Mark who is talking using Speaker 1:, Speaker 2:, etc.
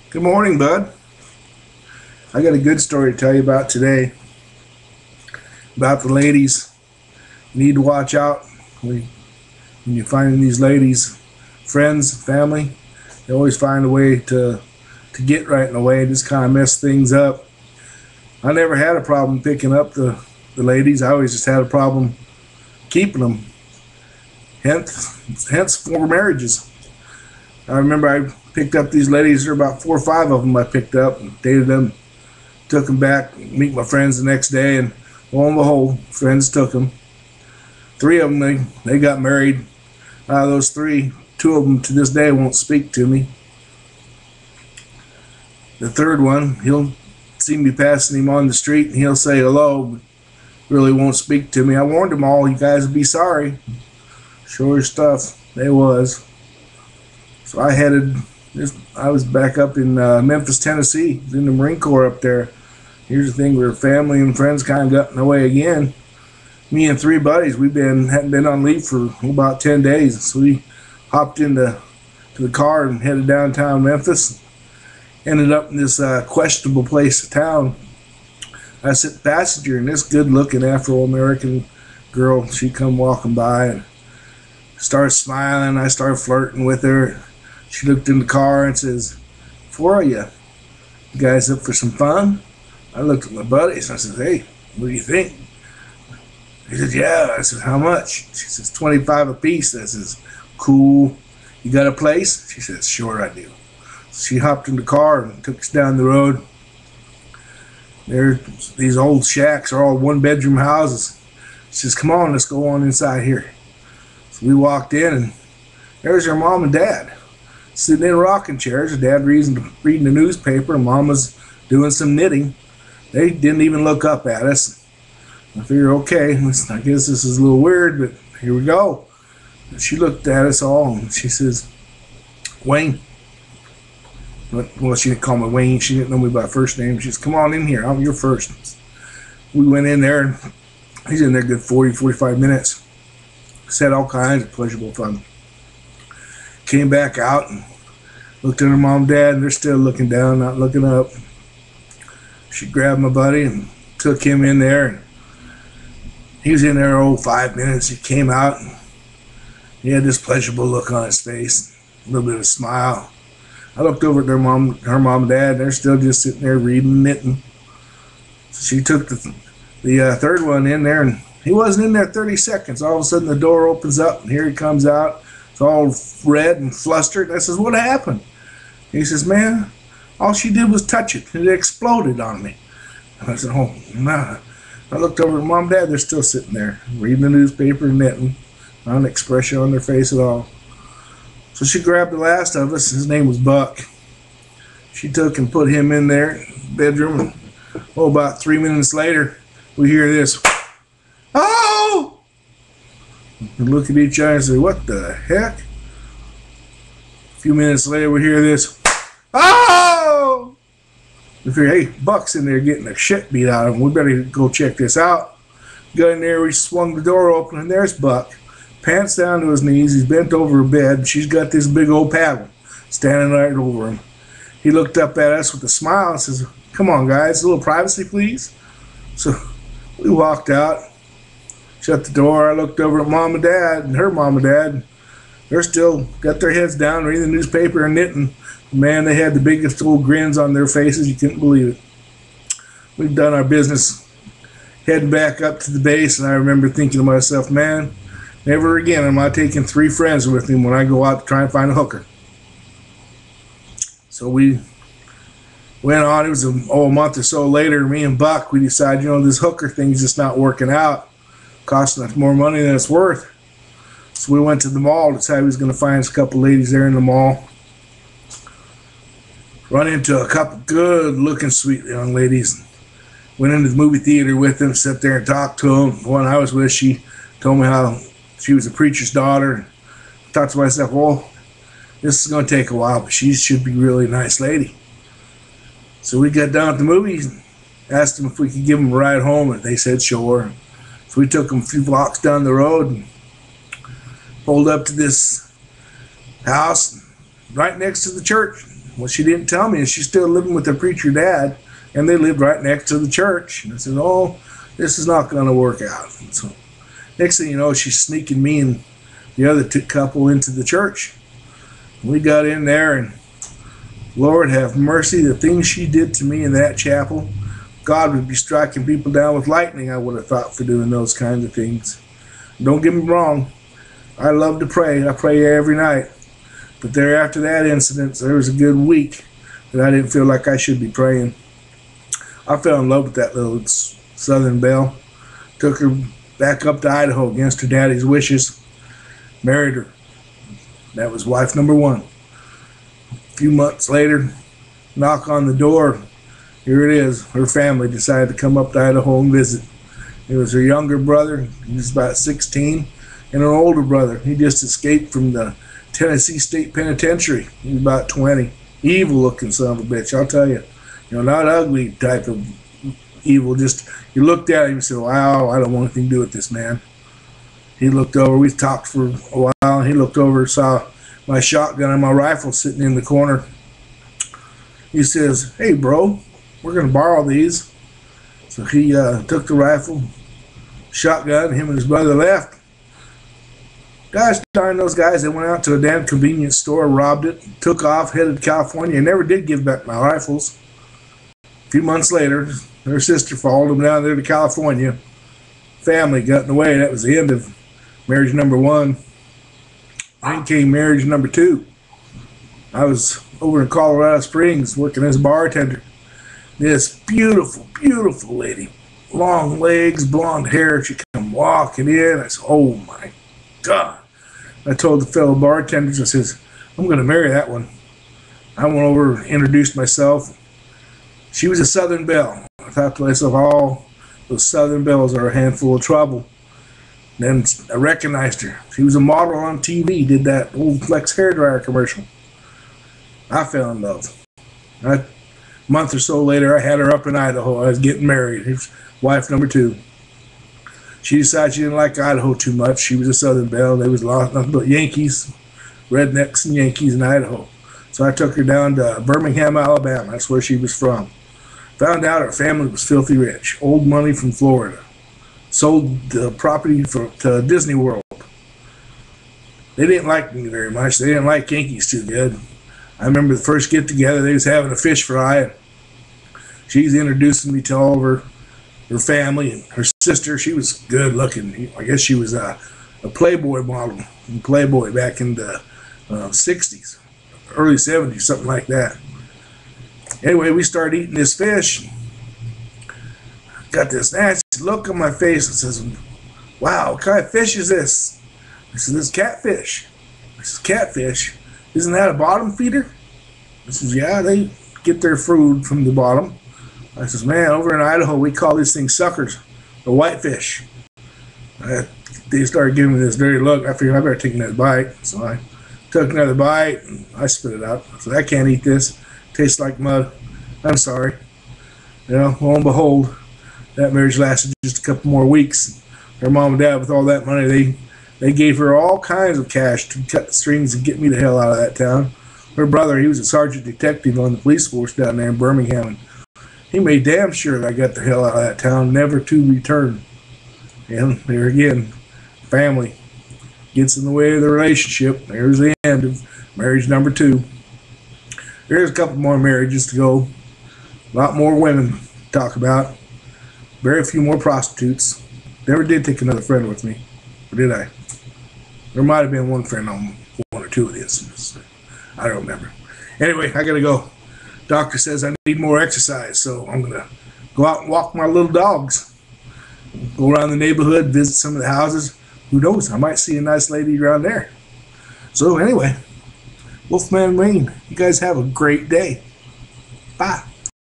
Speaker 1: Good morning, bud. I got a good story to tell you about today. About the ladies. You need to watch out when you're finding these ladies, friends, family. They always find a way to get right in the way, just kind of mess things up. I never had a problem picking up the ladies. I always just had a problem keeping them. Hence 4 marriages. I remember I picked up these ladies. There were about 4 or 5 of them I picked up and dated them. Took them back, meet my friends the next day, and lo and behold, friends took them. 3 of them, they got married. Out of those 3, 2 of them to this day won't speak to me. The third one, he'll see me passing him on the street and he'll say hello, but really won't speak to me. I warned them all, you guys would be sorry. Sure stuff, they was. So I was back up in Memphis, Tennessee, in the Marine Corps up there. Here's the thing, where family and friends kind of got in the way again. Me and 3 buddies, hadn't been on leave for about 10 days. So we hopped into the car and headed downtown Memphis. Ended up in this questionable place of town. I sit passenger, and this good-looking Afro-American girl, she come walking by and started smiling. I started flirting with her. She looked in the car and says, "4 of you guys up for some fun?" I looked at my buddies and I said, "Hey, what do you think?" He said, "Yeah." I said, "How much?" She says, "25 a piece." I says, "Cool. You got a place?" She says, "Sure I do." She hopped in the car and took us down the road. These old shacks are all 1-bedroom houses. She says, "Come on, let's go on inside here." So we walked in, and there's her mom and dad sitting in rocking chairs. Her dad reading the newspaper, and mom was doing some knitting. They didn't even look up at us. I figured, okay, I guess this is a little weird, but here we go. She looked at us all and she says, "Wayne." Well, she didn't call me Wayne. She didn't know me by first name. She says, "Come on in here. You're first." We went in there, and he's in there a good 40, 45 minutes. Said all kinds of pleasurable fun. Came back out and looked at her mom and dad, and they're still looking down, not looking up. She grabbed my buddy and took him in there, and he was in there 5 minutes. He came out and he had this pleasurable look on his face, a little bit of a smile. I looked over at her mom and dad, and they're still just sitting there reading and knitting. So she took the third one in there, and he wasn't in there 30 seconds. All of a sudden the door opens up, and here he comes out. It's all red and flustered. I says, "What happened?" He says, "Man, all she did was touch it, and it exploded on me." I said, "Oh, nah." I looked over at mom and dad. They're still sitting there, reading the newspaper and knitting. Not an expression on their face at all. So she grabbed the last of us. His name was Buck. She took and put him in there, bedroom. And, about 3 minutes later, we hear this. "Oh!" We look at each other and say, "What the heck?" A few minutes later, we hear this. "Oh!" We figure, hey, Buck's in there getting the shit beat out of him. We better go check this out. Got in there, we swung the door open, and there's Buck. Pants down to his knees. He's bent over a bed. She's got this big old paddle standing right over him. He looked up at us with a smile and says, "Come on, guys, a little privacy, please." So we walked out, shut the door. I looked over at mom and dad, and her mom and dad. They're still got their heads down, reading the newspaper and knitting. Man, they had the biggest old grins on their faces. You couldn't believe it. We've done our business, heading back up to the base, and I remember thinking to myself, man, never again am I taking 3 friends with me when I go out to try and find a hooker. So we went on. It was a month or so later. Me and Buck, we decided, this hooker thing's just not working out, costing us more money than it's worth. So we went to the mall, decided we was going to find us a couple ladies there in the mall. Run into a couple good-looking, sweet young ladies. Went into the movie theater with them, sat there and talked to them. The one I was with, she told me how she was a preacher's daughter. I thought to myself, well, this is going to take a while, but she should be a really nice lady. So we got down at the movies, asked them if we could give them a ride home, and they said sure. So we took them a few blocks down the road and pulled up to this house right next to the church. what she didn't tell me is she's still living with her preacher dad, and they lived right next to the church. And I said, oh, this is not going to work out. And so next thing you know, she's sneaking me and the other couple into the church. We got in there, and Lord have mercy, the things she did to me in that chapel. God would be striking people down with lightning, I would have thought, for doing those kinds of things. Don't get me wrong, I love to pray. I pray every night. But there, after that incident, there was a good week that I didn't feel like I should be praying. I fell in love with that little Southern belle. Took her back up to Idaho against her daddy's wishes. Married her. That was wife number one. A few months later, knock on the door. Here it is. Her family decided to come up to Idaho and visit. It was her younger brother. He was about 16. And her older brother. He just escaped from the Tennessee State Penitentiary. He was about 20. Evil looking son of a bitch, I'll tell you. You know, not ugly type of evil. Just, you looked at him and said, wow, I don't want anything to do with this man. He looked over. We talked for a while. And he looked over, saw my shotgun and my rifle sitting in the corner. He says, hey, bro, we're going to borrow these. So he took the rifle, shotgun, him and his brother left. Gosh darn those guys, they went out to a damn convenience store, robbed it, took off, headed to California, and never did give back my rifles. A few months later, their sister followed them down there to California. Family got in the way. That was the end of marriage number one. Then came marriage number two. I was over in Colorado Springs working as a bartender. This beautiful, beautiful lady, long legs, blonde hair, she come walking in. I said, oh my God. I told the fellow bartenders, I says, I'm going to marry that one. I went over, introduced myself. She was a Southern belle. I thought to myself, oh, those Southern belles are a handful of trouble. Then I recognized her. She was a model on TV, did that old Flex hairdryer commercial. I fell in love. A month or so later, I had her up in Idaho. I was getting married. Here's wife number two. She decided she didn't like Idaho too much. She was a Southern belle. They was nothing but Yankees, rednecks and Yankees in Idaho. So I took her down to Birmingham, Alabama. That's where she was from. Found out her family was filthy rich. Old money from Florida. Sold the property to Disney World. They didn't like me very much. They didn't like Yankees too good. I remember the first get-together, they was having a fish fry. She's introducing me to all of her family. And her sister, she was good looking. I guess she was a Playboy model in Playboy back in the 60s, early 70s, something like that. Anyway, we started eating this fish. Got this nasty look on my face and says, wow, what kind of fish is this? I said, this is catfish. I said, catfish? Isn't that a bottom feeder? I says, yeah, they get their food from the bottom. I says, man, over in Idaho, we call these things suckers, or whitefish. They started giving me this dirty look. I figured I better take another bite. So I took another bite, and I spit it out. I said, I can't eat this. Tastes like mud. I'm sorry. You know, lo and behold, that marriage lasted just a couple more weeks. Her mom and dad, with all that money, they gave her all kinds of cash to cut the strings and get me the hell out of that town. Her brother, he was a sergeant detective on the police force down there in Birmingham. And he made damn sure that I got the hell out of that town, never to return. And there again, family gets in the way of the relationship. There's the end of marriage number two. There's a couple more marriages to go. A lot more women to talk about. Very few more prostitutes. Never did take another friend with me, or did I? There might have been one friend on one or two of these. I don't remember. Anyway, I gotta go. Doctor says I need more exercise, so I'm gonna go out and walk my little dogs. Go around the neighborhood, visit some of the houses. Who knows? I might see a nice lady around there. So anyway, Wolfman Wayne, you guys have a great day. Bye.